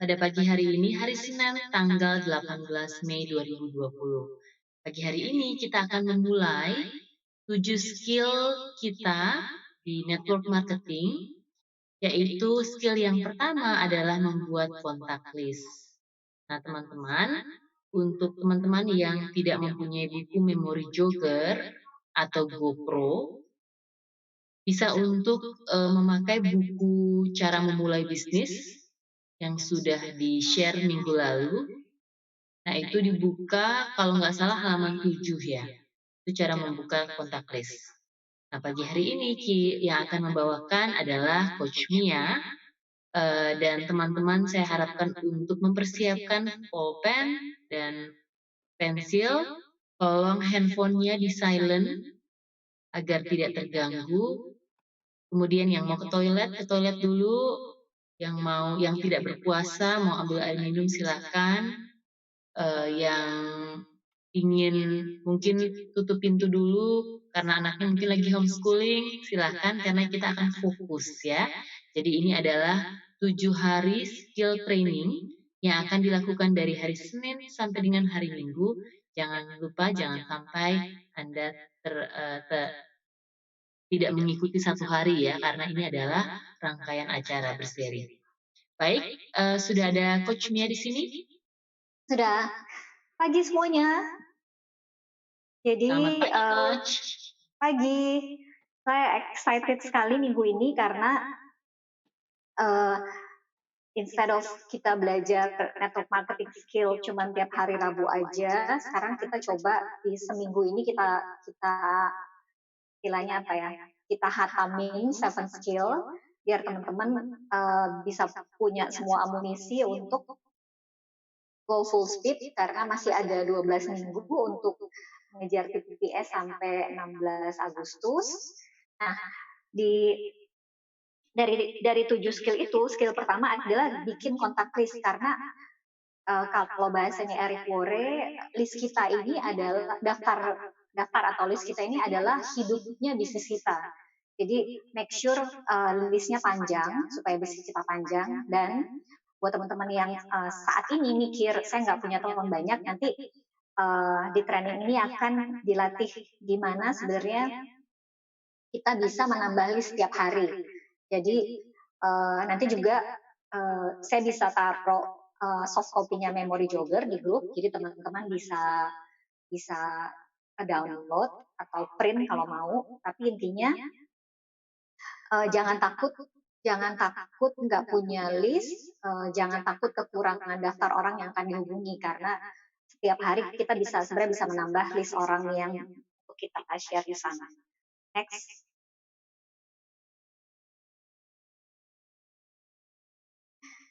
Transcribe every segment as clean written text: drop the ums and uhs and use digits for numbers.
pada pagi hari ini, hari Senin, tanggal 18 Mei 2020. Pagi hari ini kita akan memulai 7 skill kita di network marketing, yaitu skill yang pertama adalah membuat kontak list. Nah, teman-teman, untuk teman-teman yang tidak mempunyai buku memori jogger atau GoPro, bisa untuk memakai buku cara memulai bisnis yang sudah di-share minggu lalu. Nah, itu dibuka kalau nggak salah halaman 7 ya. Itu cara membuka kontak list. Nah, pagi hari ini yang akan membawakan adalah Coach Mia. Dan teman-teman saya harapkan untuk mempersiapkan pulpen dan pensil. Tolong handphonenya di silent agar tidak terganggu. Kemudian yang mau ke toilet dulu. Yang tidak berpuasa mau ambil air minum silakan. Yang ingin mungkin tutup pintu dulu karena anaknya mungkin lagi homeschooling, silahkan karena kita akan fokus ya. Jadi ini adalah 7 hari skill training yang akan dilakukan dari hari Senin sampai dengan hari Minggu. Jangan lupa, jangan sampai Anda tidak mengikuti satu hari ya, karena ini adalah rangkaian acara berseri. Baik, sudah ada Coach Mia di sini? Sudah. Pagi semuanya. Jadi Selamat pagi, Coach. Pagi. Saya excited sekali minggu ini karena instead of kita belajar network marketing skill cuma tiap hari Rabu aja, sekarang kita coba di seminggu ini kita istilahnya apa ya? Kita hatamin 7 skill biar teman-teman bisa punya semua amunisi untuk go full speed karena masih ada 12 minggu untuk mengejar PPPS sampai 16 Agustus. Nah, dari 7 skill itu, skill pertama adalah bikin kontak list karena kalau bahasanya Eric Worre, list kita ini adalah daftar atau list kita ini adalah hidupnya bisnis kita. Jadi make sure listnya panjang supaya bisnis kita panjang, dan buat teman-teman yang saat ini mikir saya nggak punya teman banyak, nanti di training ini akan dilatih gimana sebenarnya kita bisa menambah list setiap hari. Jadi nanti juga saya bisa taruh soft copy-nya memory jogger di grup, jadi teman-teman bisa download atau print kalau mau. Tapi intinya jangan takut nggak punya list, jangan takut kekurangan daftar orang yang akan dihubungi, karena setiap hari kita sebenarnya bisa menambah list orang yang kita share di sana. Next.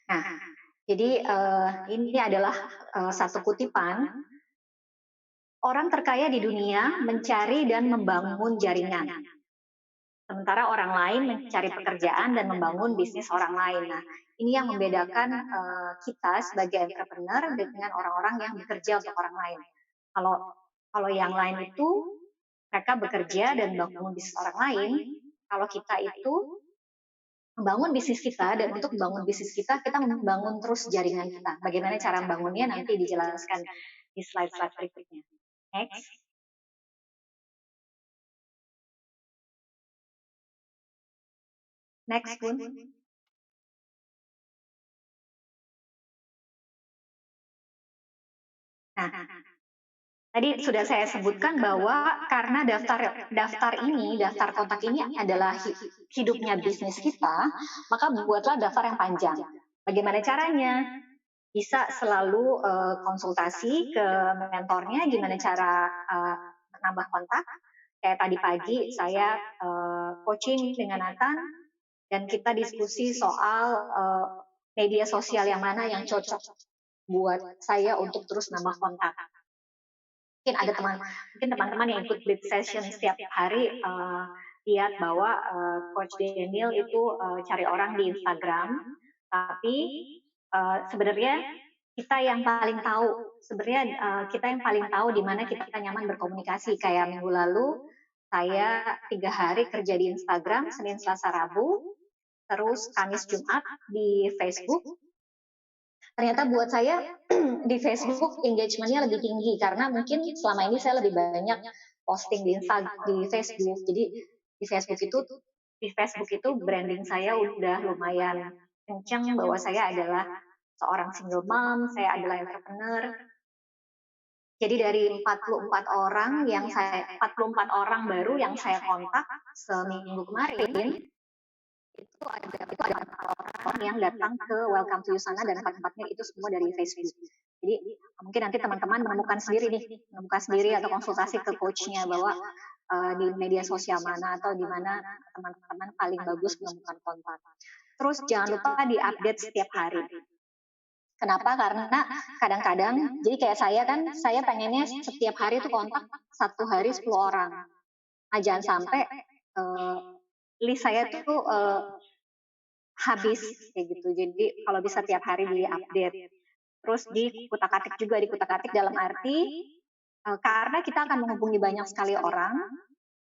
Nah, jadi ini adalah satu kutipan. Orang terkaya di dunia mencari dan membangun jaringan, sementara orang lain mencari pekerjaan dan membangun bisnis orang lain. Nah, ini yang membedakan kita sebagai entrepreneur dengan orang-orang yang bekerja untuk orang lain. Kalau yang lain itu mereka bekerja dan membangun bisnis orang lain, kalau kita itu membangun bisnis kita, dan untuk membangun bisnis kita membangun terus jaringan kita. Bagaimana cara membangunnya nanti dijelaskan di slide-slide berikutnya. Next. Next, Bun. Nah, tadi sudah saya sebutkan bahwa karena daftar kontak ini adalah hidupnya bisnis kita, maka buatlah daftar yang panjang. Bagaimana caranya? Bisa selalu konsultasi ke mentornya, gimana cara menambah kontak. Kayak tadi pagi saya coaching dengan Nathan, dan kita diskusi soal media sosial yang mana yang cocok buat saya untuk terus nambah kontak. Mungkin ada teman-teman yang ikut Blitz Session setiap hari lihat bahwa Coach Daniel itu cari orang di Instagram, tapi sebenarnya kita yang paling tahu di mana kita nyaman berkomunikasi. Kayak minggu lalu saya 3 hari kerja di Instagram, Senin, Selasa, Rabu, terus Kamis, Jumat di Facebook. ternyata buat saya di Facebook engagement-nya lebih tinggi karena mungkin selama ini saya lebih banyak posting di Facebook. Jadi di Facebook itu branding saya udah lumayan kencang bahwa saya adalah seorang single mom, saya adalah entrepreneur. Jadi dari 44 orang baru yang saya kontak seminggu kemarin, itu ada orang yang datang ke Welcome to Yusana dan empat-empatnya itu semua dari Facebook. Jadi mungkin nanti teman-teman menemukan sendiri atau konsultasi ke coachnya bahwa di media sosial mana atau di mana teman-teman paling bagus menemukan kontak. Terus jangan lupa diupdate setiap hari. Kenapa? Karena kadang-kadang, jadi kayak saya pengennya setiap hari itu kontak 1 hari 10 orang. Nah, jangan sampai list saya tuh habis kayak gitu. Jadi kalau bisa tiap hari di-update. Terus dikutak-atik dalam arti karena kita akan menghubungi banyak sekali orang,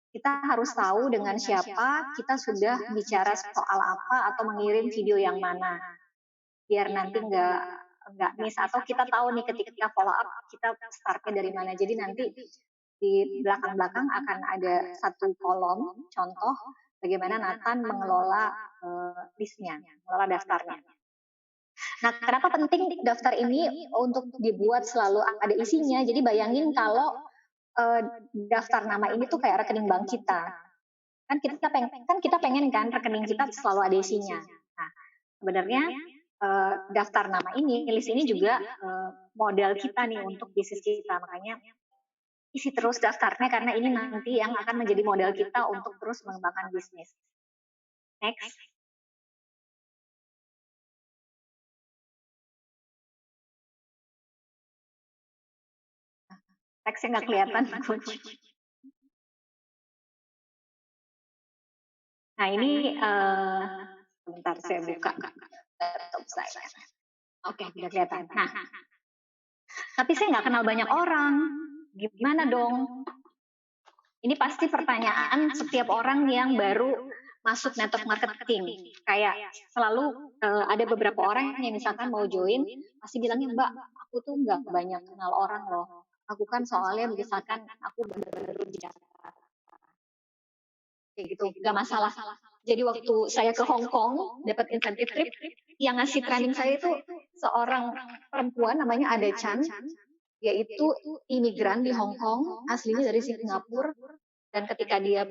kita harus tahu dengan siapa kita sudah bicara soal apa atau mengirim video yang mana. Biar nanti nggak miss atau kita tahu nih ketika kita follow up kita startnya dari mana. Jadi nanti di belakang-belakang akan ada satu kolom contoh bagaimana Nathan mengelola listnya, mengelola daftarnya. Nah, kenapa penting daftar ini untuk dibuat selalu ada isinya? Jadi bayangin kalau daftar nama ini tuh kayak rekening bank kita. Kan kita pengen kan rekening kita selalu ada isinya. Nah, sebenarnya daftar nama ini, list ini juga modal kita nih untuk bisnis kita. Makanya isi terus daftarnya karena ini nanti yang akan menjadi modal kita untuk terus mengembangkan bisnis. Next. Teksnya nggak kelihatan, coach. Nah ini sebentar saya buka laptop saya. Oke, udah kelihatan. Nah, tapi saya nggak kenal banyak orang. Gimana dong? Ini pasti pertanyaan setiap orang yang baru masuk network marketing. Kayak selalu ada beberapa orang yang misalkan mau join, pasti bilangnya, Mbak, aku tuh nggak banyak kenal orang loh. Aku kan soalnya misalkan aku baru di Jakarta. Kayak gitu, nggak masalah. Jadi waktu saya ke Hong Kong, dapat insentif trip, yang ngasih training saya itu seorang perempuan namanya Ada Chan, yaitu imigran di Hong Kong, aslinya dari Singapura, dan ketika dia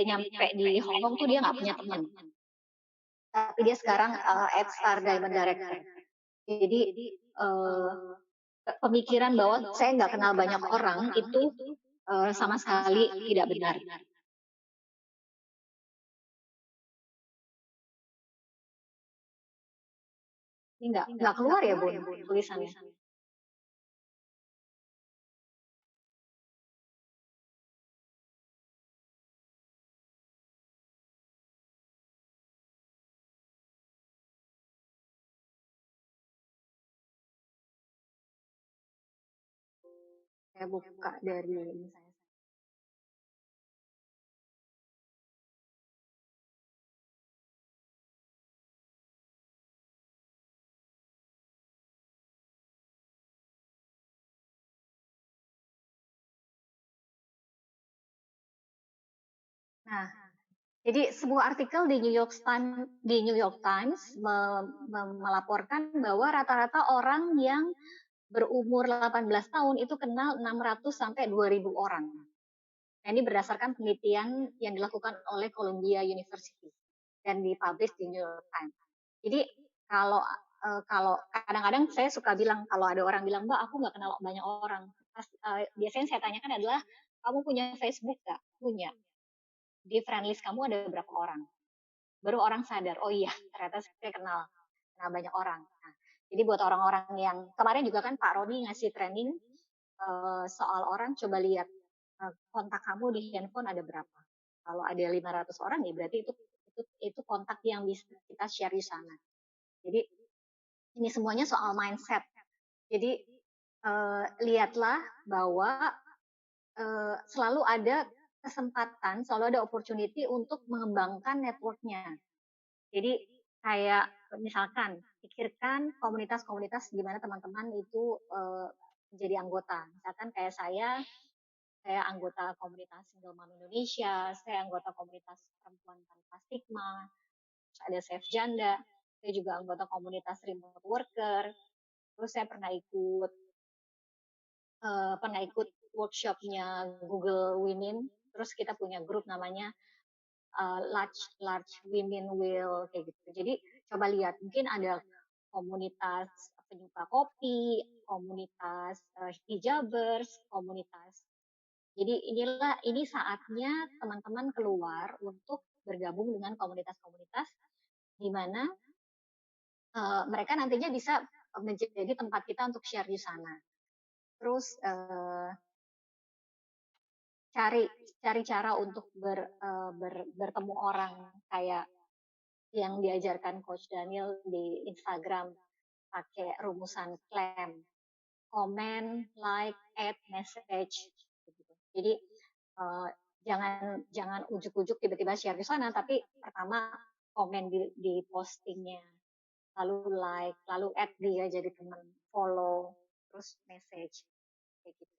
nyampe di Hong Kong tuh dia nggak punya teman. Tapi dia sekarang HR Diamond Director. Jadi pemikiran bahwa saya nggak kenal banyak orang itu sama sekali tidak benar. Ini nggak keluar ya, Bun, tulisannya. Saya buka dari misalnya. Nah, jadi sebuah artikel di New York Times melaporkan bahwa rata-rata orang yang berumur 18 tahun itu kenal 600 sampai 2000 orang. Nah, ini berdasarkan penelitian yang dilakukan oleh Columbia University dan dipublish di New York Times. Jadi kalau kadang-kadang saya suka bilang kalau ada orang bilang, Mbak, aku nggak kenal banyak orang. Biasanya saya tanyakan adalah, kamu punya Facebook nggak? Punya. Di friend list kamu ada berapa orang? Baru orang sadar, oh iya, ternyata saya kenal banyak orang. Nah, jadi buat orang-orang yang kemarin juga kan Pak Roni ngasih training soal orang, coba lihat kontak kamu di handphone ada berapa. Kalau ada 500 orang ya berarti itu kontak yang bisa kita share di sana. Jadi ini semuanya soal mindset. Jadi lihatlah bahwa selalu ada kesempatan, selalu ada opportunity untuk mengembangkan networknya. Jadi kayak misalkan pikirkan komunitas-komunitas di mana teman-teman itu menjadi anggota. Misalkan kayak saya anggota komunitas Single Mom Indonesia, saya anggota komunitas Perempuan Tanpa Stigma, terus ada Save Janda, saya juga anggota komunitas Remote Worker, terus saya pernah ikut workshopnya Google Women, terus kita punya grup namanya Large Large Women Will kayak gitu. Jadi coba lihat, mungkin ada komunitas penyuka kopi, komunitas hijabers, komunitas. Jadi ini saatnya teman-teman keluar untuk bergabung dengan komunitas-komunitas di mana mereka nantinya bisa menjadi tempat kita untuk share di sana. Terus cari cari cara untuk bertemu orang kayak yang diajarkan Coach Daniel di Instagram, pakai rumusan CLAM, comment, like, add, message gitu. Jadi uh, jangan jangan ujuk-ujuk tiba-tiba share di sana, tapi pertama komen di postingnya, lalu like, lalu add dia jadi teman, follow, terus message kayak gitu.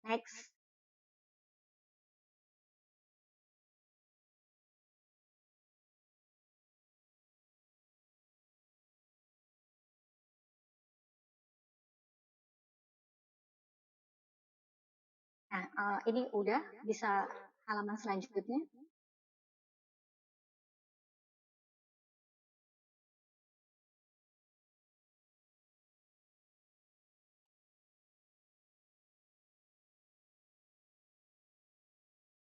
Next. Nah, ini udah bisa halaman selanjutnya.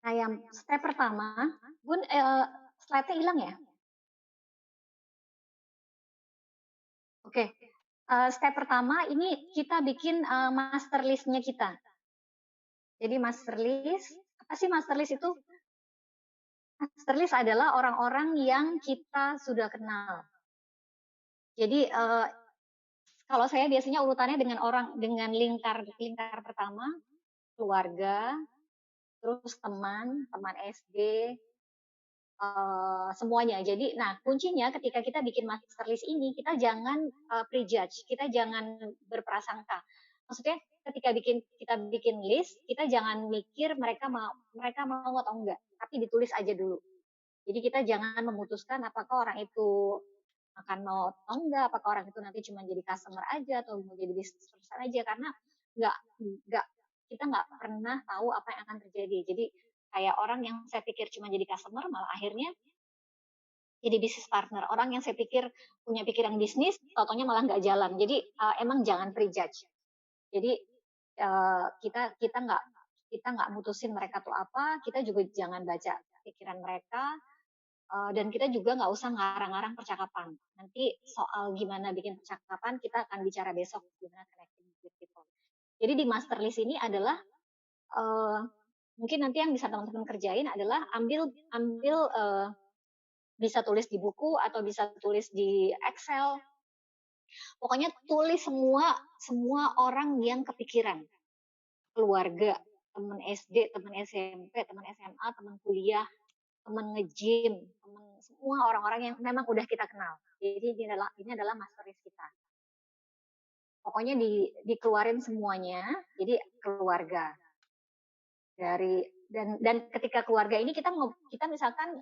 Nah, yang step pertama, Bun, slide-nya hilang ya? Oke, step pertama ini kita bikin master list-nya kita. Jadi master list, apa sih master list itu? Master list adalah orang-orang yang kita sudah kenal. Jadi kalau saya biasanya urutannya dengan lingkar pertama, keluarga, terus teman SD, semuanya. Jadi, nah kuncinya ketika kita bikin master list ini, kita jangan prejudge, kita jangan berprasangka. Maksudnya ketika kita bikin list, kita jangan mikir mereka mau atau enggak, tapi ditulis aja dulu. Jadi kita jangan memutuskan apakah orang itu akan mau atau enggak, apakah orang itu nanti cuma jadi customer aja atau mau jadi business person aja, karena enggak enggak kita nggak pernah tahu apa yang akan terjadi. Jadi kayak orang yang saya pikir cuma jadi customer malah akhirnya jadi bisnis partner. Orang yang saya pikir punya pikiran bisnis, totonya malah nggak jalan. Jadi emang jangan prejudge. Jadi kita nggak mutusin mereka tuh apa, kita juga jangan baca pikiran mereka, dan kita juga nggak usah ngarang-ngarang percakapan. Nanti soal gimana bikin percakapan kita akan bicara besok, gimana connecting with people. Jadi di master list ini adalah mungkin nanti yang bisa teman-teman kerjain adalah ambil bisa tulis di buku atau bisa tulis di Excel. Pokoknya tulis semua orang yang kepikiran. Keluarga, teman SD, teman SMP, teman SMA, teman kuliah, teman nge-gym, semua orang-orang yang memang udah kita kenal. Jadi ini adalah master list kita. Pokoknya dikeluarin semuanya, jadi keluarga. Dan ketika keluarga ini kita misalkan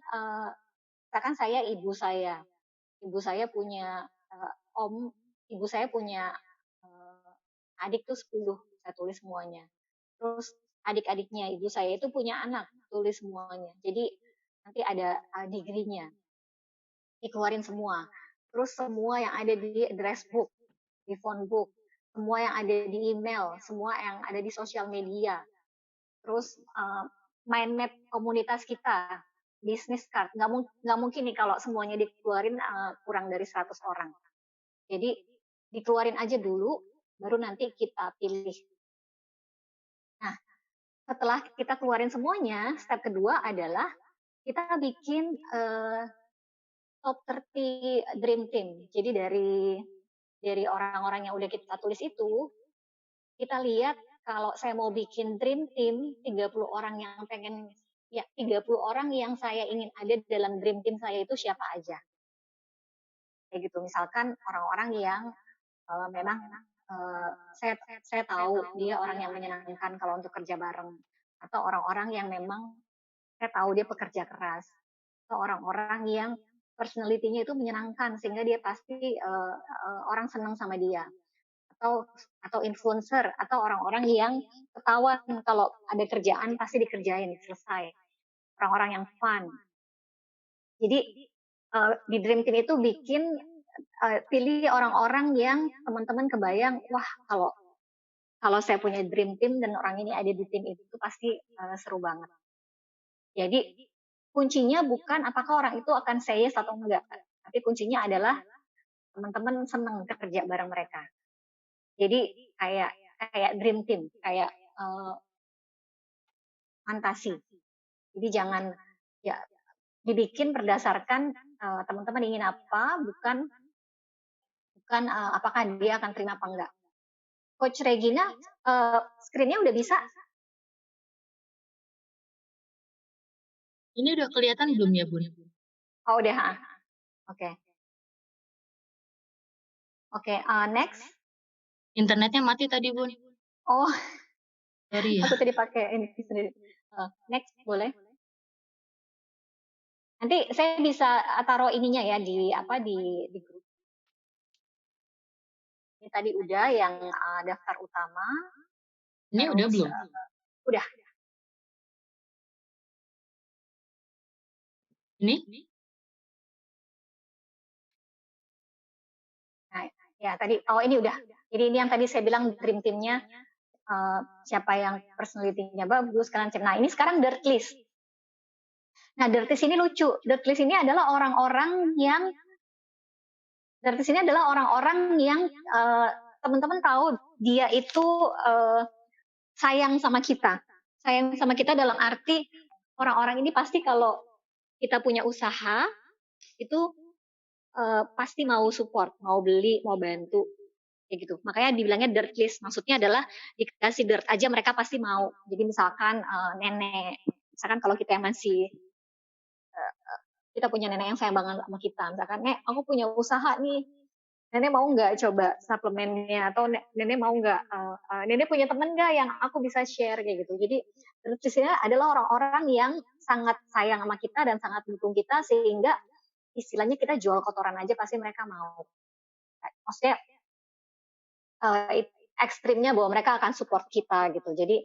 saya ibu saya punya ibu saya punya adik tuh 10, saya tulis semuanya. Terus adik-adiknya ibu saya itu punya anak, tulis semuanya. Jadi nanti ada degree-nya, dikeluarin semua. Terus semua yang ada di address book, di phone book, semua yang ada di email, semua yang ada di sosial media. Terus mind map komunitas kita, business card. Nggak mungkin nih kalau semuanya dikeluarin kurang dari 100 orang. Jadi dikeluarin aja dulu, baru nanti kita pilih. Nah, setelah kita keluarin semuanya, step kedua adalah kita bikin top 30 dream team. Jadi dari orang-orang yang udah kita tulis itu, kita lihat kalau saya mau bikin dream team 30 orang yang 30 orang yang saya ingin ada dalam dream team saya itu siapa aja. kayak gitu. Misalkan orang-orang yang memang saya tahu dia orang yang menyenangkan kalau untuk kerja bareng, atau orang-orang yang memang saya tahu dia pekerja keras, atau orang-orang yang personality-nya itu menyenangkan sehingga dia pasti orang senang sama dia, atau influencer, atau orang-orang yang ketahuan kalau ada kerjaan pasti dikerjain selesai, orang-orang yang fun. Jadi di Dream Team itu bikin pilih orang-orang yang teman-teman kebayang, wah kalau kalau saya punya Dream Team dan orang ini ada di tim itu pasti seru banget. Jadi kuncinya bukan apakah orang itu akan say yes atau enggak, tapi kuncinya adalah teman-teman senang kerja bareng mereka. Jadi kayak kayak Dream Team, kayak fantasi. Jadi jangan ya dibikin berdasarkan teman-teman ingin apa, bukan bukan apakah dia akan terima apa enggak. Coach Regina, screen-nya udah bisa? Ini udah kelihatan belum ya, Bun? Oh udah, oke. Oke, next. Internetnya mati tadi, Bun. Oh, Sorry ya. aku tadi pakai ini sendiri. Next, boleh? Nanti saya bisa taruh ininya ya di apa di grup. Ini tadi udah yang daftar utama. Ini udah Terus, belum? udah. Ini? Nah, ya tadi. Oh ini udah. Jadi ini yang tadi saya bilang dream team-nya siapa yang personality-nya bagus, kalian cek. Nah ini sekarang dirt list. Nah dirt list ini lucu. Dirt list ini adalah orang-orang yang teman-teman tahu dia itu sayang sama kita. Sayang sama kita dalam arti orang-orang ini pasti kalau kita punya usaha itu pasti mau support, mau beli, mau bantu, kayak gitu. Makanya dibilangnya dirt list. Maksudnya adalah dikasih dirt aja mereka pasti mau. Jadi misalkan nenek, misalkan kalau kita yang masih kita punya nenek yang sayang banget sama kita, misalkan nek aku punya usaha nih, nenek mau nggak coba suplemennya, atau nenek mau nggak nenek punya temen nggak yang aku bisa share kayak gitu. Jadi nutrisinya adalah orang-orang yang sangat sayang sama kita dan sangat mendukung kita, sehingga istilahnya kita jual kotoran aja pasti mereka mau. Maksudnya ekstrimnya bahwa mereka akan support kita gitu. Jadi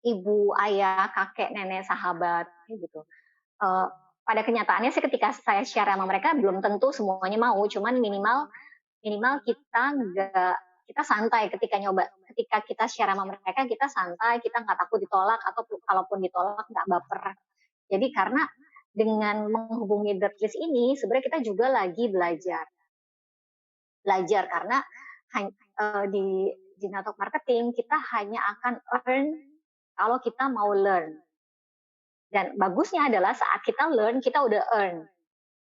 ibu, ayah, kakek, nenek, sahabat gitu. Pada kenyataannya sih ketika saya share sama mereka belum tentu semuanya mau, cuman minimal kita santai ketika nyoba, ketika kita share sama mereka kita santai, kita nggak takut ditolak, atau kalaupun ditolak nggak baper. Jadi karena dengan menghubungi dirt list ini sebenarnya kita juga lagi belajar karena di network marketing kita hanya akan earn kalau kita mau learn. Dan bagusnya adalah saat kita learn, kita udah earn.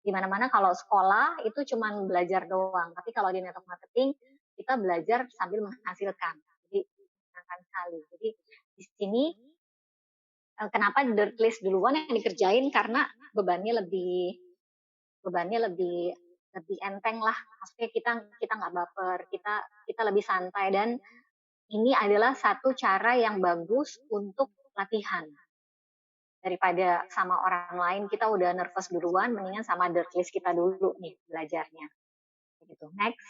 Di mana-mana kalau sekolah itu cuma belajar doang, tapi kalau di network marketing kita belajar sambil menghasilkan. Jadi menyenangkan sekali. Jadi di sini kenapa dirt list duluan yang dikerjain, karena bebannya lebih enteng lah. Maksudnya kita nggak baper, kita lebih santai, dan ini adalah satu cara yang bagus untuk latihan. Daripada sama orang lain kita udah nervous duluan, mendingan sama dirt list kita dulu nih belajarnya. Gitu. Next.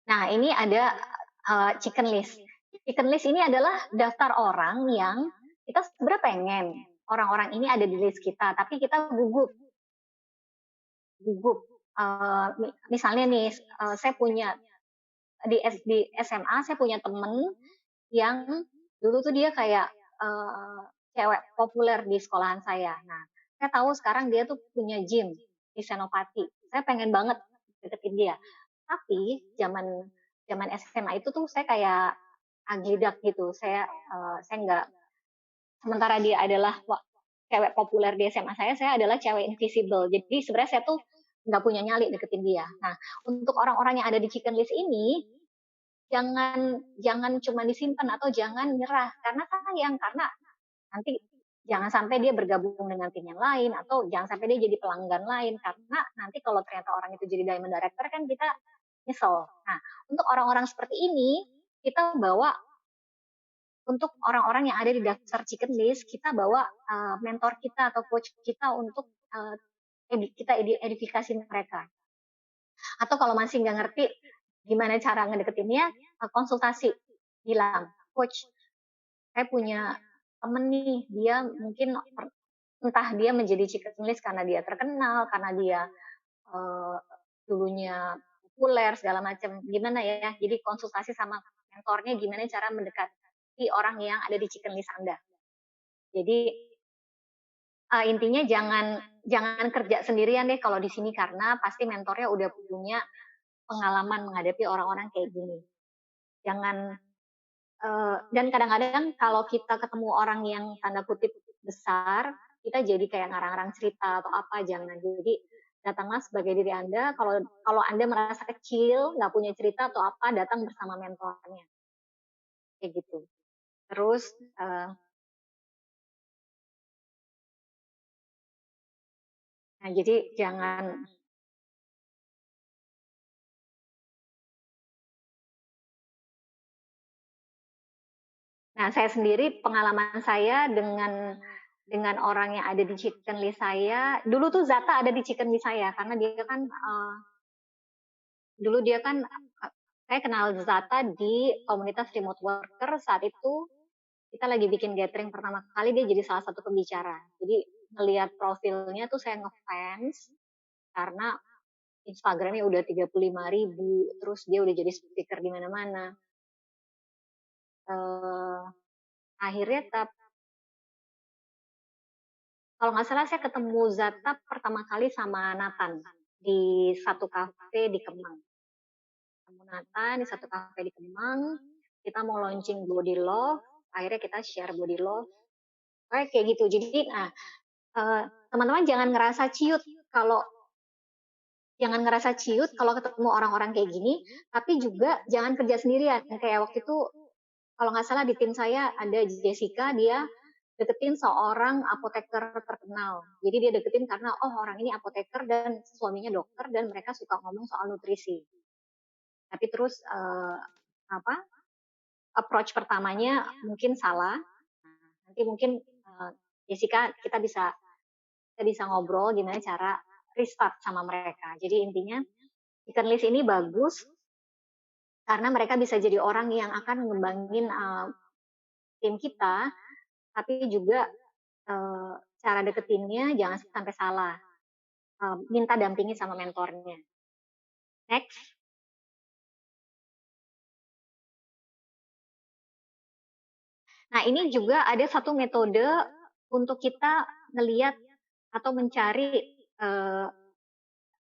Nah, ini ada chicken list. Chicken list ini adalah daftar orang yang kita sebenarnya pengen orang-orang ini ada di list kita, tapi kita gugup. Misalnya nih, saya punya di SMA saya punya temen yang dulu tuh dia kayak cewek populer di sekolahan saya. Nah, saya tahu sekarang dia tuh punya gym di Senopati. Saya pengen banget deketin dia. Tapi zaman SMA itu tuh saya kayak agidak gitu. Saya nggak, sementara dia adalah cewek populer di SMA saya adalah cewek invisible. Jadi sebenarnya saya tuh nggak punya nyali deketin dia. Nah, untuk orang-orang yang ada di chicken list ini, jangan jangan cuma disimpan atau jangan nyerah karena sayang, karena nanti jangan sampai dia bergabung dengan tim yang lain atau jangan sampai dia jadi pelanggan lain karena nanti kalau ternyata orang itu jadi diamond director kan kita nyesel. Nah, untuk orang-orang seperti ini kita bawa untuk orang-orang yang ada di daftar chicken list, kita bawa mentor kita atau coach kita untuk kita edifikasi mereka. Atau kalau masih nggak ngerti gimana cara ngedeketinnya, konsultasi. Bilang, coach, saya punya temen nih, dia mungkin entah dia menjadi chicken list karena dia terkenal, karena dia uh, dulunya populer segala macam. Gimana ya? Jadi konsultasi sama mentornya gimana cara mendekati orang yang ada di chicken list Anda. Jadi intinya jangan jangan kerja sendirian deh kalau di sini karena pasti mentornya udah punya pengalaman menghadapi orang-orang kayak gini. Jangan dan kadang-kadang kalau kita ketemu orang yang tanda kutip besar, kita jadi kayak ngarang-ngarang cerita atau apa, jangan. Jadi datanglah sebagai diri Anda. Kalau kalau Anda merasa kecil, nggak punya cerita atau apa, datang bersama mentornya, kayak gitu. Terus nah jadi jangan. Nah, saya sendiri pengalaman saya dengan orang yang ada di chicken list saya, dulu tuh Zata ada di chicken list saya karena dia kan dulu dia kan saya kenal Zata di komunitas remote worker. Saat itu kita lagi bikin gathering pertama kali, dia jadi salah satu pembicara. Jadi melihat profilnya tuh saya ngefans karena Instagramnya udah 35.000, terus dia udah jadi speaker di mana-mana. Akhirnya kalau nggak salah saya ketemu Zata pertama kali sama Nathan di satu kafe di Kemang. Ketemu Nathan di satu kafe di Kemang, kita mau launching Body Love, akhirnya kita share Body Love. Kayak gitu. Jadi, nah, teman-teman jangan ngerasa ciut kalau ketemu orang-orang kayak gini, tapi juga jangan kerja sendirian. Kayak waktu itu, kalau nggak salah di tim saya ada Jessica, dia deketin seorang apoteker terkenal. Jadi dia deketin karena orang ini apoteker dan suaminya dokter dan mereka suka ngomong soal nutrisi. Tapi terus approach pertamanya mungkin salah. Nanti mungkin Jessica kita bisa ngobrol gimana cara restart sama mereka. Jadi intinya chicken list ini bagus karena mereka bisa jadi orang yang akan ngembangin tim kita, tapi juga cara deketinnya jangan sampai salah. Minta dampingi sama mentornya. Next. Nah, ini juga ada satu metode untuk kita ngeliat atau mencari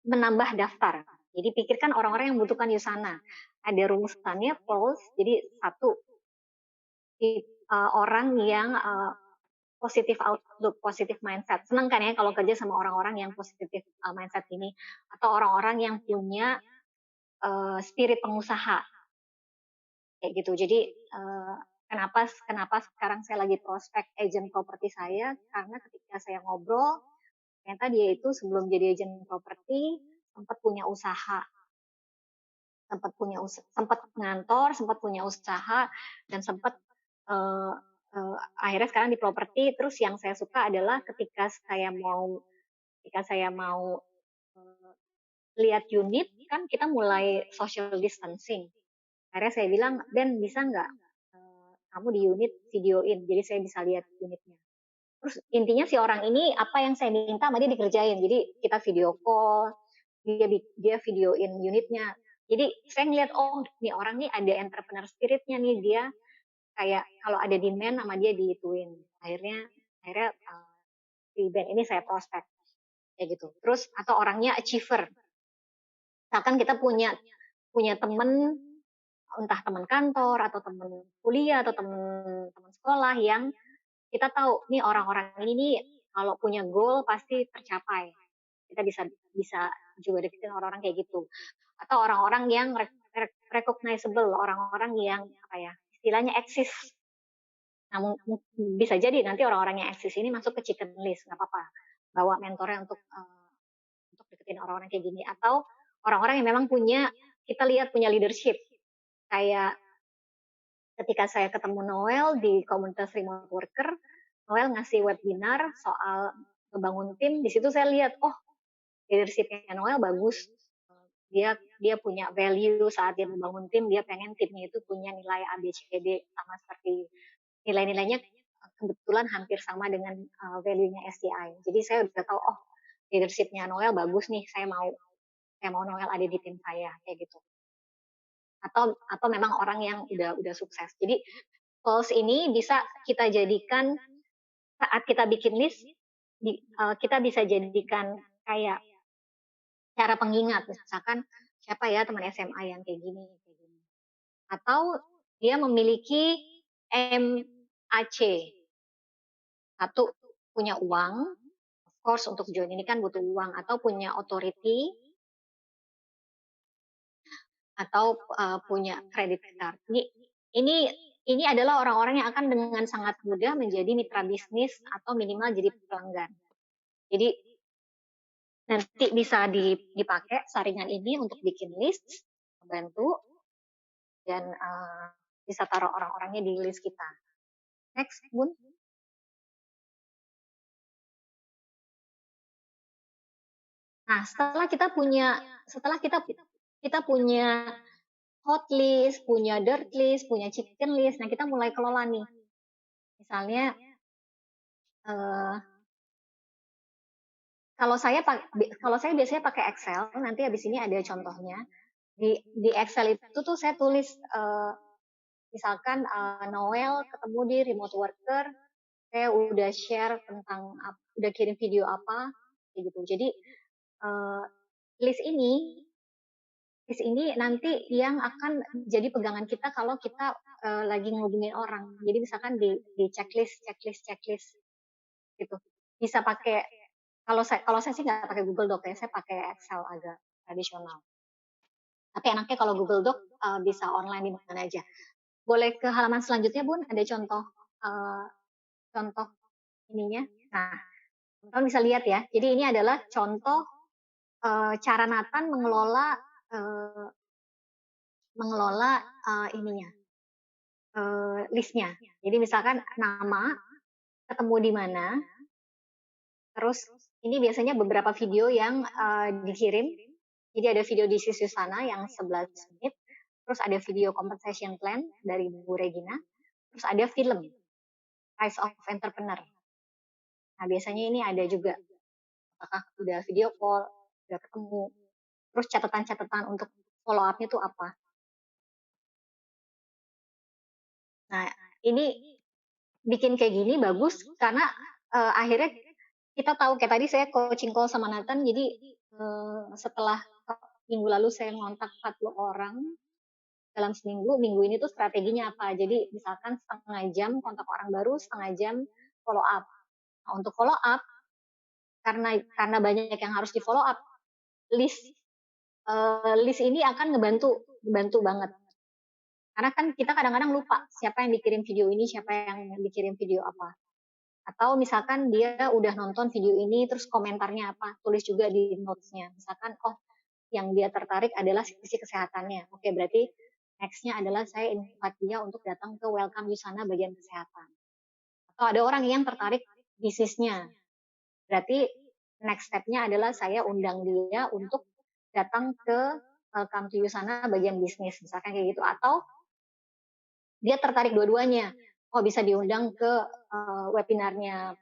menambah daftar. Jadi pikirkan orang-orang yang membutuhkan Yusana. Ada rumusannya pulse. Jadi satu, orang yang positif outlook, positif mindset. Senang kan ya kalau kerja sama orang-orang yang positif mindset ini. Atau orang-orang yang punya spirit pengusaha. Kayak gitu. Jadi kenapa sekarang saya lagi prospek agent properti saya? Karena ketika saya ngobrol, ternyata dia itu sebelum jadi agent properti sempat punya usaha, sempat ngantor, sempat punya usaha, dan sempat akhirnya sekarang di properti. Terus yang saya suka adalah ketika saya mau lihat unit, kan kita mulai social distancing. Akhirnya saya bilang, Dan bisa nggak kamu di unit videoin, jadi saya bisa lihat unitnya. Terus intinya si orang ini apa yang saya minta sama dia dikerjain. Jadi kita video call, dia videoin unitnya. Jadi saya ngeliat nih orang nih ada entrepreneur spiritnya nih, dia kayak kalau ada demand sama dia diituin. Akhirnya di band ini saya prospek kayak gitu. Terus atau orangnya achiever. Misalkan kita punya temen, entah teman kantor atau teman kuliah atau teman sekolah yang kita tahu nih orang-orang ini nih kalau punya goal pasti tercapai. Kita bisa juga deketin orang-orang kayak gitu. Atau orang-orang yang recognizable, orang-orang yang apa ya, istilahnya eksis. Nah, bisa jadi nanti orang-orang yang eksis ini masuk ke chicken list, nggak apa-apa. Bawa mentornya untuk deketin orang-orang kayak gini, atau orang-orang yang memang kita lihat punya leadership. Kayak ketika saya ketemu Noel di komunitas remote worker, Noel ngasih webinar soal membangun tim, di situ saya lihat, oh, leadership-nya Noel bagus. Dia dia punya value saat dia membangun tim, dia pengen timnya itu punya nilai A, B, C, D, sama seperti nilai-nilainya kebetulan hampir sama dengan value-nya STI. Jadi saya udah tahu, oh, leadership-nya Noel bagus nih, saya mau Noel ada di tim saya, kayak gitu. Atau memang orang yang udah sukses. Jadi goals ini bisa kita jadikan saat kita bikin list, kita bisa jadikan kayak cara pengingat, misalkan siapa ya teman SMA yang kayak gini, kayak gini. Atau dia memiliki MAC. Satu, punya uang, of course untuk join ini kan butuh uang, atau punya authority, atau punya credit card. Ini adalah orang-orang yang akan dengan sangat mudah menjadi mitra bisnis atau minimal jadi pelanggan. Jadi nanti bisa dipakai saringan ini untuk bikin list, membantu, dan bisa taruh orang-orangnya di list kita. Next, Bun. Nah, setelah kita punya hot list, punya dirt list, punya chicken list, nah kita mulai kelola nih. Misalnya kalau saya biasanya pakai Excel, nanti habis ini ada contohnya. Di Excel itu tuh saya tulis misalkan Noel ketemu di remote worker, saya udah share tentang udah kirim video apa, kayak gitu. Jadi list ini nanti yang akan jadi pegangan kita kalau kita lagi ngehubungin orang. Jadi misalkan di checklist gitu. Bisa pakai, kalau saya sih nggak pakai Google Doc ya, saya pakai Excel agak tradisional. Tapi enaknya kalau Google Doc bisa online di mana aja. Boleh ke halaman selanjutnya, Bun? Ada contoh ininya. Nah, teman-teman bisa lihat ya. Jadi ini adalah contoh cara Nathan mengelola ininya, listnya. Jadi misalkan nama, ketemu di mana, terus ini biasanya beberapa video yang dikirim. Jadi ada video di sisi sana yang 11 menit, terus ada video compensation plan dari Bu Regina, terus ada film Rise of Entrepreneur. Nah biasanya ini ada juga, apakah udah video call, udah ketemu, terus catatan-catatan untuk follow up-nya itu apa. Nah ini bikin kayak gini bagus karena akhirnya kita tahu, kayak tadi saya coaching call sama Nathan, jadi setelah minggu lalu saya ngontak 40 orang dalam seminggu, minggu ini tuh strateginya apa. Jadi misalkan setengah jam kontak orang baru, setengah jam follow up. Nah, untuk follow up, karena banyak yang harus di follow up, list ini akan ngebantu banget. Karena kan kita kadang-kadang lupa siapa yang dikirim video ini, siapa yang dikirim video apa. Atau misalkan dia udah nonton video ini, terus komentarnya apa, tulis juga di notes-nya. Misalkan, oh, yang dia tertarik adalah sisi kesehatannya. Oke, berarti next-nya adalah saya invite dia untuk datang ke Welcome Yusana bagian kesehatan. Atau ada orang yang tertarik bisnisnya. Berarti next step-nya adalah saya undang dia untuk datang ke Welcome to Yusana bagian bisnis. Misalkan kayak gitu. Atau dia tertarik dua-duanya. Oh, bisa diundang ke webinarnya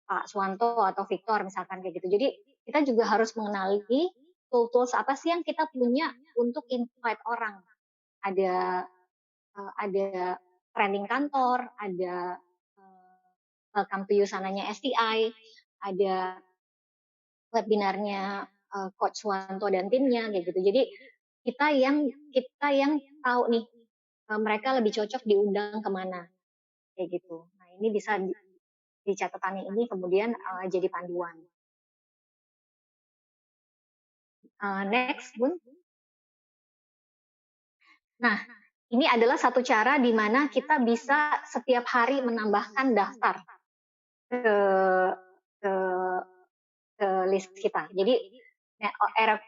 Pak Suwanto atau Victor misalkan kayak gitu. Jadi kita juga harus mengenali tools apa sih yang kita punya untuk invite orang. Ada trending kantor, ada Welcome to Yusananya STI, ada webinarnya Coach Suwanto dan timnya kayak gitu. Jadi kita yang tahu nih mereka lebih cocok diundang kemana kayak gitu. Nah ini bisa di catatan ini kemudian jadi panduan. Next, Bun. Nah, ini adalah satu cara di mana kita bisa setiap hari menambahkan daftar ke ke ke list kita. Jadi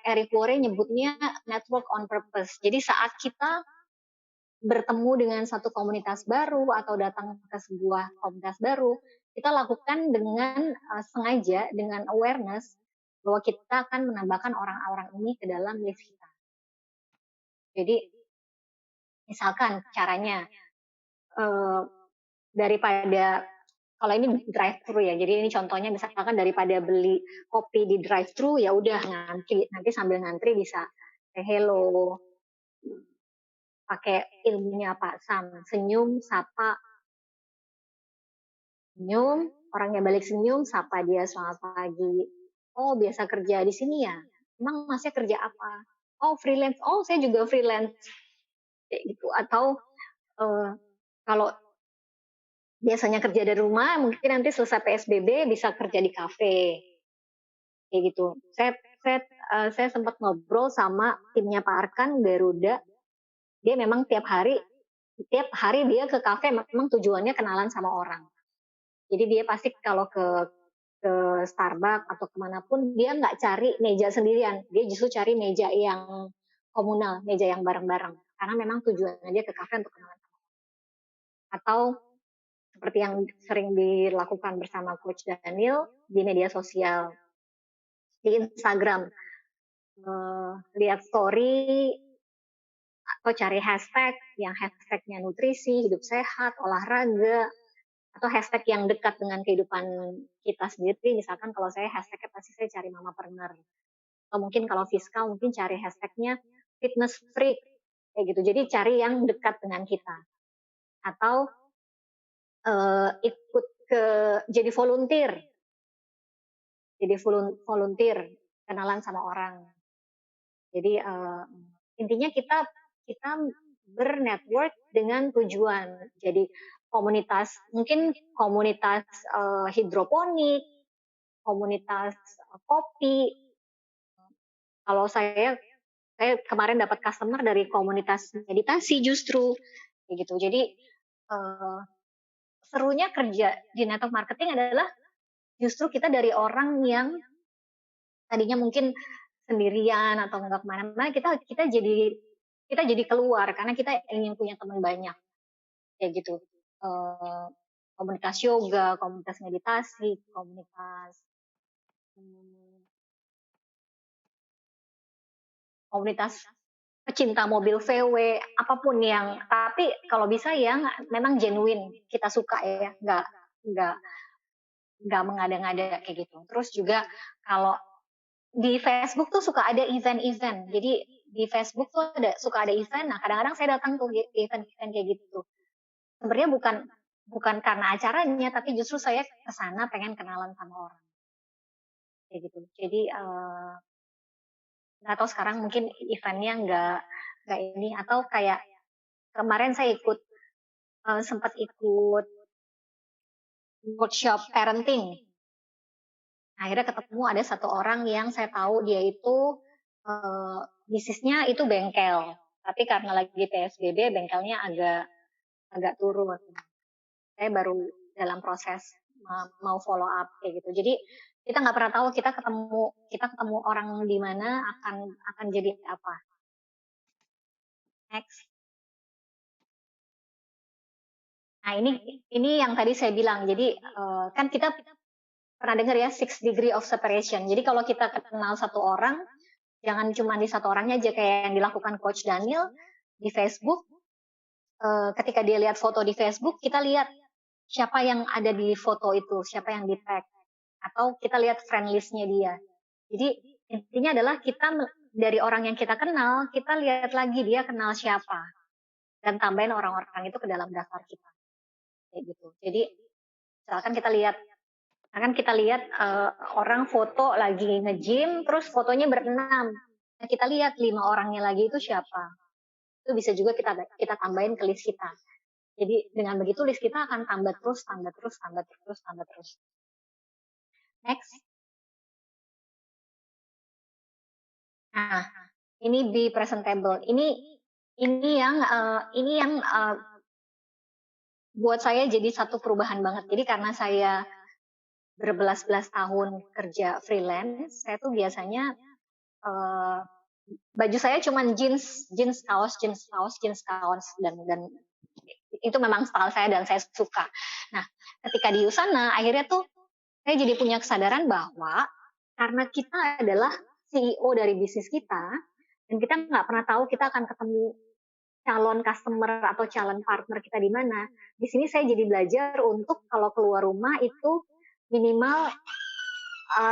Eric Worre nyebutnya network on purpose. Jadi saat kita bertemu dengan satu komunitas baru atau datang ke sebuah komunitas baru, kita lakukan dengan sengaja, dengan awareness bahwa kita akan menambahkan orang-orang ini ke dalam list kita. Jadi misalkan caranya daripada kalau ini drive thru ya, jadi ini contohnya misalkan daripada beli kopi di drive thru ya udah nanti sambil ngantri bisa say hello, pakai ilmunya Pak Sam, senyum, sapa, senyum, orangnya balik senyum, sapa dia selamat pagi. Oh, biasa kerja di sini ya? Emang masnya kerja apa? Oh, freelance. Oh, saya juga freelance. Kayak gitu. Atau kalau biasanya kerja dari rumah, mungkin nanti selesai PSBB bisa kerja di kafe. Kayak gitu. Saya sempat ngobrol sama timnya Pak Arkan Garuda. Dia memang tiap hari dia ke kafe memang tujuannya kenalan sama orang. Jadi dia pasti kalau ke Starbucks atau kemanapun dia nggak cari meja sendirian, dia justru cari meja yang komunal, meja yang bareng-bareng. Karena memang tujuannya dia ke kafe untuk kenalan. Atau seperti yang sering dilakukan bersama Coach Daniel di media sosial, di Instagram, lihat story atau cari hashtag yang hashtagnya nutrisi, hidup sehat, olahraga, atau hashtag yang dekat dengan kehidupan kita sendiri. Misalkan kalau saya hashtagnya pasti saya cari mamapreneur. Atau mungkin kalau fiskal mungkin cari hashtagnya fitness freak kayak gitu. Jadi cari yang dekat dengan kita. Atau ikut jadi volunteer. Jadi volunteer kenalan sama orang. Jadi intinya kita bernetwork dengan tujuan. Jadi mungkin komunitas hidroponik, komunitas kopi. Kalau saya kemarin dapat customer dari komunitas meditasi justru kayak gitu. Jadi serunya kerja di network marketing adalah justru kita dari orang yang tadinya mungkin sendirian atau nggak kemana-mana, kita jadi keluar karena kita ingin punya teman banyak kayak gitu. Komunitas yoga, komunitas meditasi, komunitas pecinta mobil VW, apapun tapi kalau bisa yang memang genuine kita suka ya, nggak nggak mengada-ngada kayak gitu. Terus juga kalau di Facebook tuh suka ada event-event, jadi di Facebook tuh suka ada event. Nah kadang-kadang saya datang tuh event-event kayak gitu. Sebenarnya bukan karena acaranya, tapi justru saya kesana pengen kenalan sama orang kayak gitu. Jadi nggak tahu sekarang mungkin eventnya nggak ini atau kayak kemarin saya sempat ikut workshop parenting. Akhirnya ketemu ada satu orang yang saya tahu dia itu bisnisnya itu bengkel, tapi karena lagi PSBB bengkelnya agak turun. Saya baru dalam proses mau follow up kayak gitu. Jadi kita nggak pernah tahu kita ketemu orang di mana akan jadi apa. Next. Nah ini yang tadi saya bilang. Jadi kan kita pernah dengar ya 6 degree of separation. Jadi kalau kita kenal satu orang, jangan cuma di satu orangnya aja kayak yang dilakukan Coach Daniel di Facebook. Ketika dia lihat foto di Facebook, kita lihat siapa yang ada di foto itu, siapa yang di tag, atau kita lihat friend list-nya dia. Jadi intinya adalah kita dari orang yang kita kenal, kita lihat lagi dia kenal siapa, dan tambahin orang-orang itu ke dalam daftar kita. Kayak gitu. Jadi misalkan kita lihat orang foto lagi nge-gym, terus fotonya berenam. Nah, kita lihat 5 orangnya lagi itu siapa. Itu bisa juga kita tambahin ke list kita. Jadi dengan begitu list kita akan tambah terus. Next. Nah, ini be presentable. ini yang buat saya jadi satu perubahan banget. Jadi karena saya berbelas-belas tahun kerja freelance, saya tuh biasanya eh, baju saya cuman jeans, jeans kaos dan itu memang style saya dan saya suka. Nah, ketika di Usana akhirnya tuh saya jadi punya kesadaran bahwa karena kita adalah CEO dari bisnis kita dan kita nggak pernah tahu kita akan ketemu calon customer atau calon partner kita di mana. Di sini saya jadi belajar untuk kalau keluar rumah itu minimal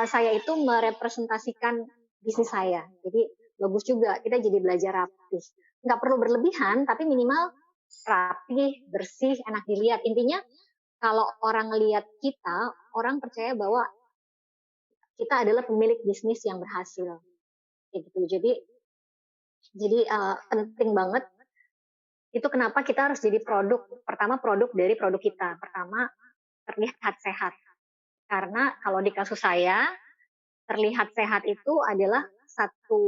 saya itu merepresentasikan bisnis saya. Jadi bagus juga kita jadi belajar rapi. Nggak perlu berlebihan, tapi minimal rapi, bersih, enak dilihat. Intinya kalau orang lihat kita, orang percaya bahwa kita adalah pemilik bisnis yang berhasil. Kayak gitu. Jadi penting banget. Itu kenapa kita harus jadi produk. Pertama produk dari produk kita. Pertama terlihat sehat. Karena kalau di kasus saya, terlihat sehat itu adalah satu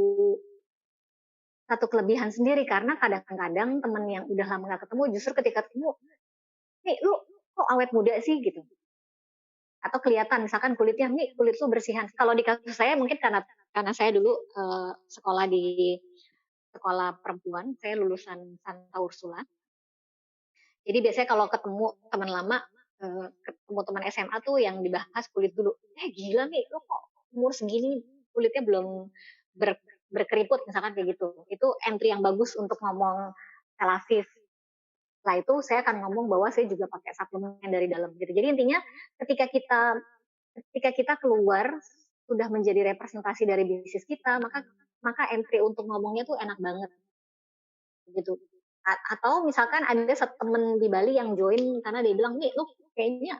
satu kelebihan sendiri karena kadang-kadang temen yang udah lama gak ketemu justru ketika ketemu, nih lu kok awet muda sih gitu. Atau kelihatan misalkan kulitnya, nih kulit lu bersihan. Kalau di kasus saya mungkin karena saya dulu sekolah di sekolah perempuan, saya lulusan Santa Ursula. Jadi biasanya kalau ketemu teman lama, ketemu teman SMA tuh yang dibahas kulit dulu. Gila nih, lo kok umur segini kulitnya belum ber, berkeriput misalkan kayak gitu. Itu entry yang bagus untuk ngomong Tel Aviv. Setelah itu saya akan ngomong bahwa saya juga pakai suplemen dari dalam gitu. Jadi intinya ketika kita ketika kita keluar sudah menjadi representasi dari bisnis kita, maka entry untuk ngomongnya tuh enak banget gitu. Atau misalkan ada satu temen di Bali yang join karena dia bilang, nih lu kayaknya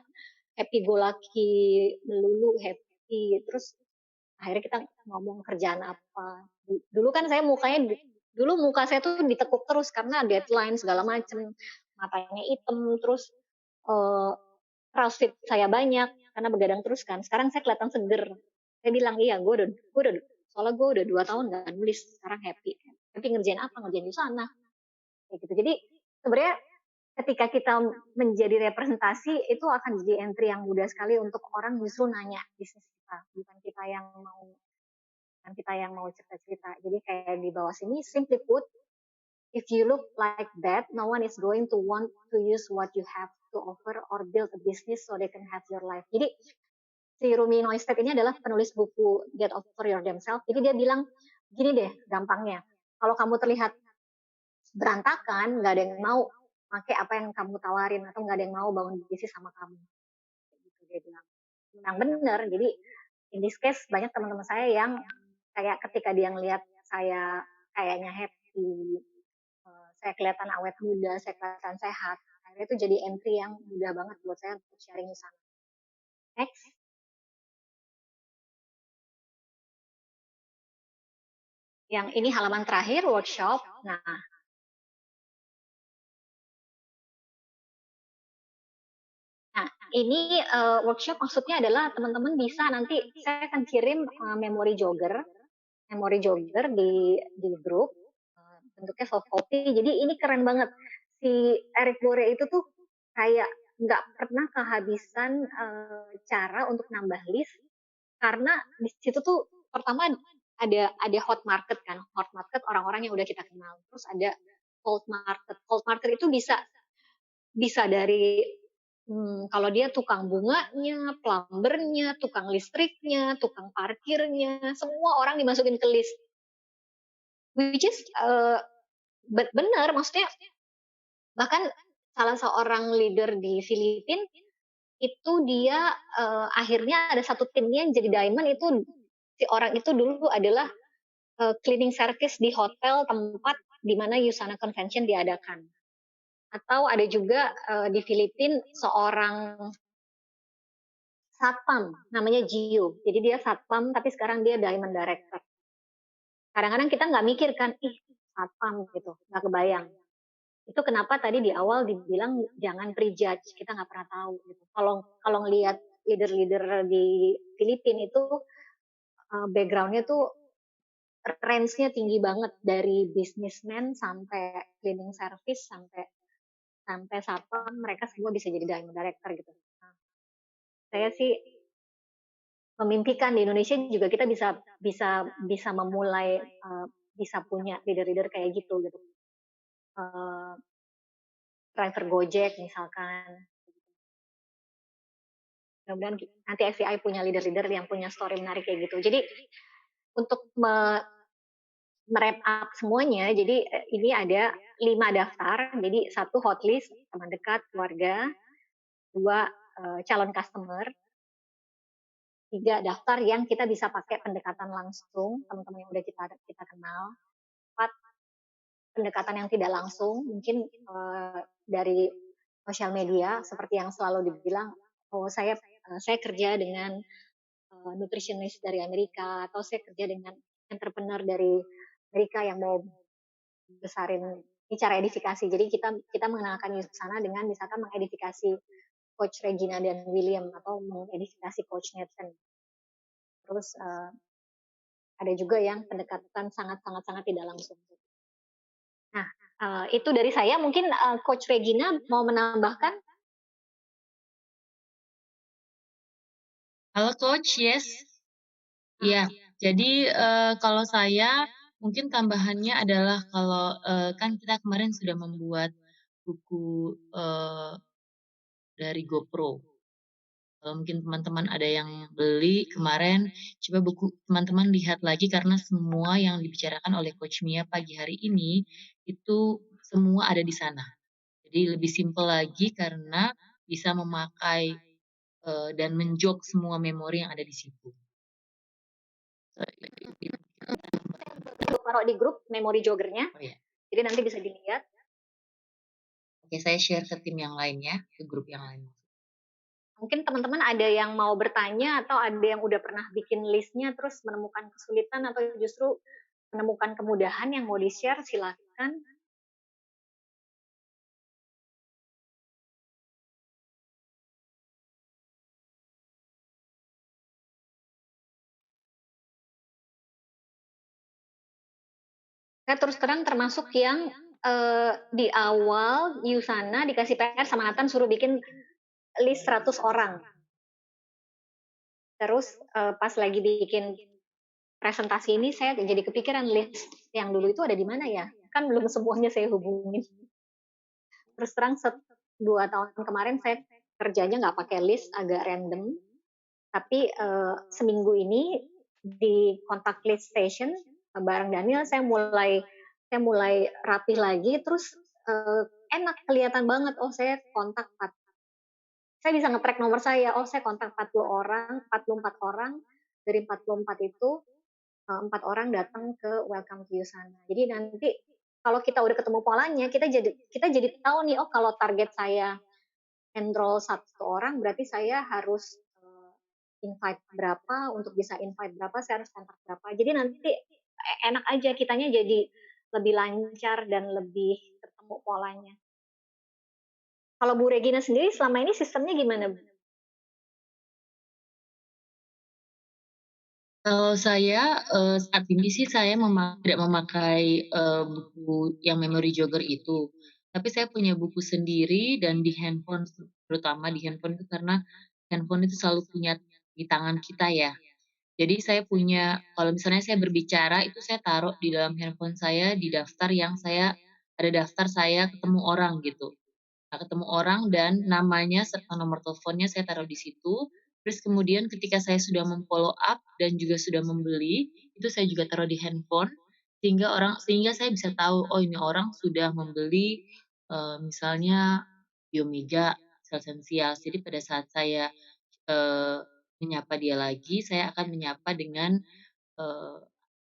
happy go lucky melulu, happy. Terus akhirnya kita ngomong kerjaan apa. Dulu kan saya dulu muka saya tuh ditekuk terus karena deadline segala macem. Matanya hitam, terus uh, crossfit saya banyak karena begadang terus kan. Sekarang saya kelihatan seger. Saya bilang, iya gue udah soalnya gue udah 2 tahun gak nulis, sekarang happy. Tapi ngerjain apa? Ngerjain di sana kayak gitu. Jadi sebenarnya ketika kita menjadi representasi itu akan jadi entry yang mudah sekali untuk orang justru nanya bisnis kita, bukan kita yang mau cerita-cerita. Jadi kayak di bawah sini, simply put, if you look like that, no one is going to want to use what you have to offer or build a business so they can have your life. Jadi si Rumi Neustad ini adalah penulis buku Get Over Your Damn Self. Jadi dia bilang gini deh gampangnya, kalau kamu terlihat berantakan, nggak ada yang mau pakai apa yang kamu tawarin atau nggak ada yang mau bangun bisnis sama kamu. Gitu dia bilang. Yang benar. Jadi in this case banyak teman-teman saya yang kayak ketika dia ngelihat saya kayaknya happy, saya kelihatan awet muda, saya kelihatan sehat. Akhirnya itu jadi entry yang mudah banget buat saya untuk sharing di sana. Next. Yang ini halaman terakhir workshop. Nah, ini workshop maksudnya adalah teman-teman bisa nanti saya akan kirim memori jogger di grup bentuknya soft copy. Jadi ini keren banget. Si Eric Bore itu tuh kayak nggak pernah kehabisan cara untuk nambah list karena di situ tuh pertama ada hot market kan, hot market orang-orang yang udah kita kenal. Terus ada cold market. Cold market itu bisa bisa dari kalau dia tukang bunganya, plumbernya, tukang listriknya, tukang parkirnya, semua orang dimasukin ke list. Which is benar, maksudnya bahkan salah seorang leader di Filipina itu dia akhirnya ada satu timnya yang jadi diamond itu si orang itu dulu adalah cleaning service di hotel tempat di mana Usana Convention diadakan. Atau ada juga di Filipina seorang satpam namanya Gio. Jadi dia satpam tapi sekarang dia diamond director. Kadang-kadang kita nggak mikir kan, satpam gitu, nggak kebayang. Itu kenapa tadi di awal dibilang jangan prejudge, kita nggak pernah tahu. Gitu. Kalau ngelihat leader-leader di Filipina itu backgroundnya tuh range-nya tinggi banget dari businessman sampai cleaning service sampai sampai satpam, mereka semua bisa jadi diamond director gitu. Nah, saya sih memimpikan di Indonesia juga kita bisa bisa bisa memulai bisa punya leader-leader kayak gitu gitu. Eh, Driver Gojek misalkan. Mudah-mudahan nanti FVI punya leader-leader yang punya story menarik kayak gitu. Jadi untuk merap up semuanya, jadi ini ada 5 daftar, jadi satu hotlist teman dekat, keluarga, dua calon customer, tiga daftar yang kita bisa pakai pendekatan langsung, teman-teman yang udah kita kita kenal, empat pendekatan yang tidak langsung, mungkin dari sosial media, seperti yang selalu dibilang, oh saya kerja dengan nutritionist dari Amerika, atau saya kerja dengan entrepreneur dari Amerika yang mau besarin ini cara edifikasi. Jadi kita kita mengenalkan sana dengan misalkan mengedifikasi Coach Regina dan William atau mengedifikasi Coach Nathan. Terus ada juga yang pendekatan sangat sangat sangat tidak langsung. Nah, itu dari saya. Mungkin Coach Regina mau menambahkan? Halo Coach, yes. Iya, jadi kalau saya mungkin tambahannya adalah kalau kan kita kemarin sudah membuat buku dari GoPro. Kalau mungkin teman-teman ada yang beli kemarin, coba buku teman-teman lihat lagi karena semua yang dibicarakan oleh Coach Mia pagi hari ini itu semua ada di sana. Jadi lebih simpel lagi karena bisa memakai dan menjok semua memori yang ada di situ. Taruh di grup memori joggernya. Oh ya. Jadi nanti bisa dilihat. Oke, saya share ke tim yang lain ya, ke grup yang lain. Mungkin teman-teman ada yang mau bertanya atau ada yang udah pernah bikin listnya terus menemukan kesulitan atau justru menemukan kemudahan yang mau di-share, silakan. Saya terus terang termasuk yang di awal Yusana dikasih PR sama Nathan suruh bikin list 100 orang. Terus pas lagi bikin presentasi ini saya jadi kepikiran list yang dulu itu ada di mana ya? Kan belum semuanya saya hubungin. Terus terang 2 tahun kemarin saya kerjanya nggak pakai list, agak random. Tapi seminggu ini di kontak list station bareng Daniel saya mulai rapih lagi, terus enak kelihatan banget, oh saya kontak saya bisa nge-track nomor saya, oh saya kontak 40 orang, 44 orang, dari 44 itu 4 orang datang ke Welcome to Yusana. Jadi nanti kalau kita udah ketemu polanya, kita jadi tahu nih, oh kalau target saya enroll 1 orang, berarti saya harus invite berapa, untuk bisa invite berapa, saya harus kontak berapa. Jadi nanti enak aja, kitanya jadi lebih lancar dan lebih ketemu polanya. Kalau Bu Regina sendiri selama ini sistemnya gimana, Bu? Kalau saya saat ini sih saya tidak memakai buku yang memory jogger itu, tapi saya punya buku sendiri dan di handphone, terutama di handphone itu karena handphone itu selalu punya di tangan kita ya. Jadi saya punya, kalau misalnya saya berbicara itu saya taruh di dalam handphone saya di daftar yang ada daftar saya ketemu orang gitu. Nah, ketemu orang dan namanya serta nomor teleponnya saya taruh di situ. Terus kemudian ketika saya sudah mem-follow up dan juga sudah membeli, itu saya juga taruh di handphone sehingga saya bisa tahu, oh ini orang sudah membeli misalnya Biomega, Essentials. Jadi pada saat saya menyapa dia lagi, saya akan menyapa dengan eee,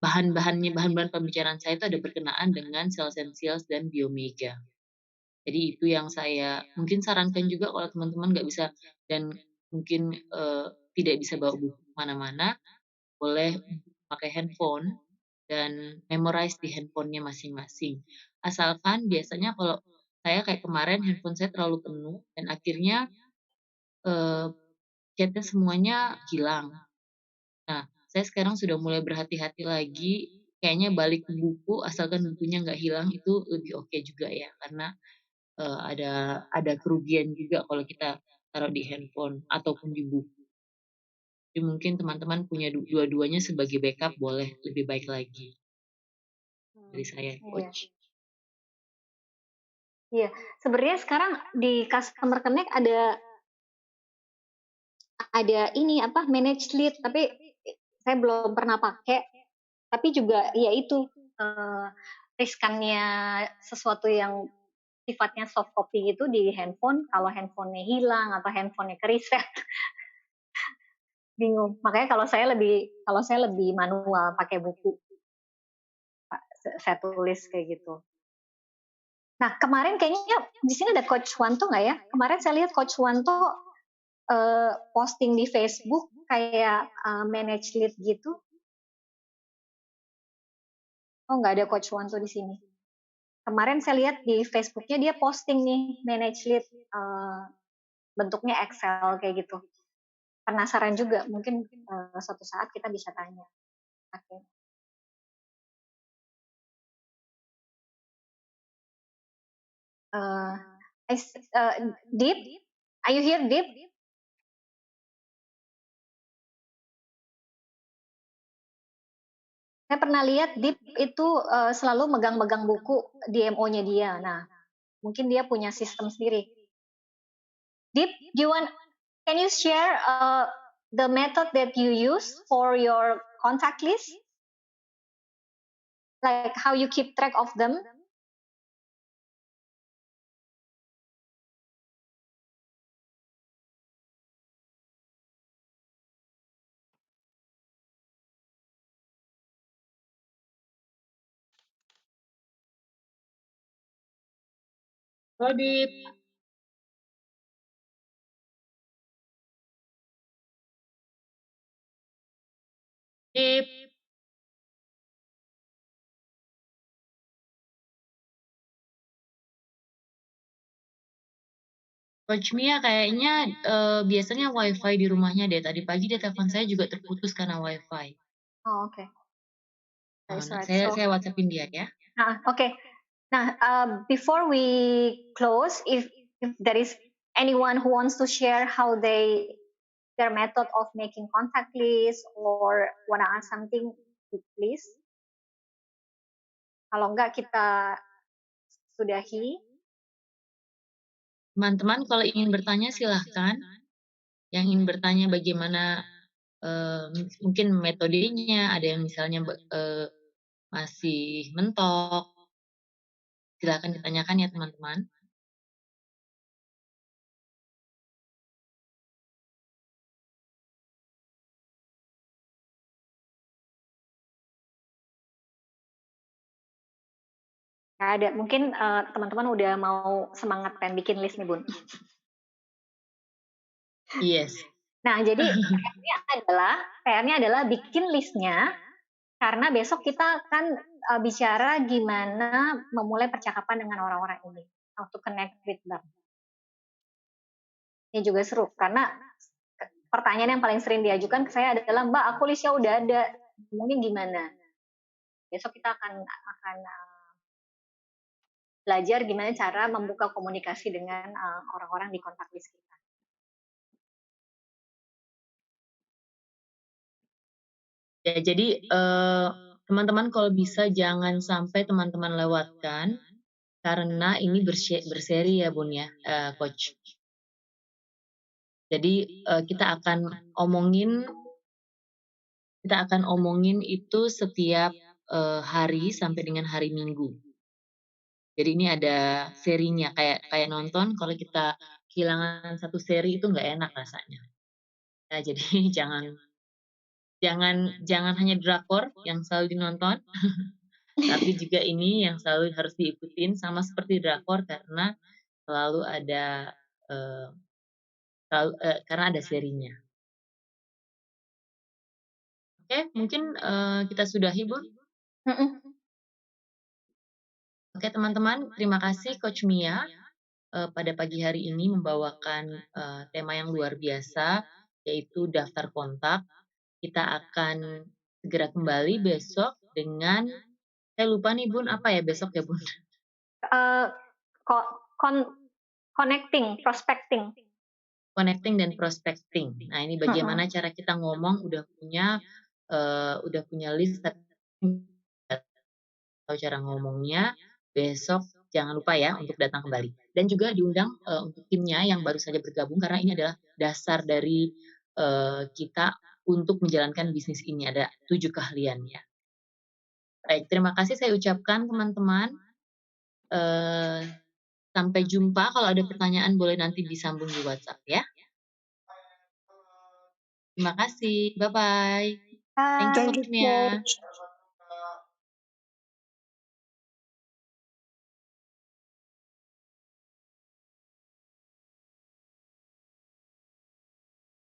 bahan-bahan pembicaraan saya itu ada berkenaan dengan Essentials dan Biomega. Jadi itu yang saya mungkin sarankan juga kalau teman-teman nggak bisa dan mungkin, tidak bisa bawa buku ke mana-mana, boleh pakai handphone dan memorize di handphonenya masing-masing. Asalkan biasanya kalau saya kayak kemarin handphone saya terlalu penuh dan akhirnya, eee, chat semuanya hilang. Nah, saya sekarang sudah mulai berhati-hati lagi, kayaknya balik ke buku asalkan bukunya nggak hilang itu lebih oke juga ya, karena, ada kerugian juga kalau kita taruh di handphone ataupun di buku. Jadi mungkin teman-teman punya dua-duanya sebagai backup boleh lebih baik lagi dari saya, Iya. coach. Iya, sebenarnya sekarang di Customer Connect ada ini apa manage lead, tapi saya belum pernah pakai. Tapi juga ya itu riskannya sesuatu yang sifatnya soft copy itu di handphone, kalau handphonenya hilang atau handphonenya keriset, bingung. Makanya kalau saya lebih manual pakai buku, saya tulis kayak gitu. Nah kemarin kayaknya di sini ada Coach Wanto nggak ya? Kemarin saya lihat Coach Wanto posting di Facebook kayak manage lead gitu. Oh nggak ada Coach Wanto di sini. Kemarin saya lihat di Facebooknya dia posting nih manage lead bentuknya Excel kayak gitu. Penasaran juga, mungkin suatu saat kita bisa tanya. Oke. Uh, Deep, are you here, Deep? Saya pernah lihat Deep itu selalu megang-megang buku DMO-nya dia. Nah, mungkin dia punya sistem sendiri. Deep, can you share the method that you use for your contact list? Like how you keep track of them? Oh, Dip. Dip. Coach Mia kayaknya biasanya WiFi di rumahnya deh. Tadi pagi dia telepon saya juga terputus karena WiFi. Oh, oke. Okay. That's Nah, right. saya WhatsAppin dia ya. Okay. Now, before we close, if there is anyone who wants to share how their method of making contact list or wanna ask something, please. Kalau enggak kita sudahi. Teman-teman kalau ingin bertanya silahkan. Yang ingin bertanya bagaimana mungkin metodenya, ada yang misalnya masih mentok, silahkan ditanyakan ya teman-teman. Nggak ada. Mungkin teman-teman udah mau semangat kan bikin list nih Bun. Yes. Nah, jadi PR-nya adalah bikin listnya, karena besok kita akan bicara gimana memulai percakapan dengan orang-orang ini, how to connect with them. Ini juga seru, karena pertanyaan yang paling sering diajukan ke saya adalah, Mbak, aku listnya udah ada, mungkin gimana? Besok kita akan belajar gimana cara membuka komunikasi dengan orang-orang di kontak list kita. Ya, jadi teman-teman kalau bisa jangan sampai teman-teman lewatkan, karena ini berseri ya Bun ya, Coach. Jadi kita akan omongin itu setiap hari sampai dengan hari Minggu. Jadi ini ada serinya, kayak nonton kalau kita kehilangan satu seri itu nggak enak rasanya. Nah, jadi jangan hanya drakor yang selalu dinonton, tapi juga ini yang selalu harus diikutin sama seperti drakor karena selalu ada karena ada serinya. Oke, mungkin kita sudahi, Bun. Oke, teman-teman, terima kasih Coach Mia pada pagi hari ini membawakan tema yang luar biasa, yaitu daftar kontak. Kita akan segera kembali besok dengan saya lupa nih Bun, apa ya besok ya Bun? Eh, connecting, prospecting. Connecting dan prospecting. Nah, ini bagaimana cara kita ngomong udah punya list tapi tahu cara ngomongnya, besok jangan lupa ya untuk datang kembali. Dan juga diundang untuk timnya yang baru saja bergabung karena ini adalah dasar dari kita untuk menjalankan bisnis ini. Ada 7 keahliannya. Baik, terima kasih saya ucapkan teman-teman. Sampai jumpa. Kalau ada pertanyaan boleh nanti disambung di WhatsApp ya. Terima kasih. Bye-bye. Thank you Bye. semuanya.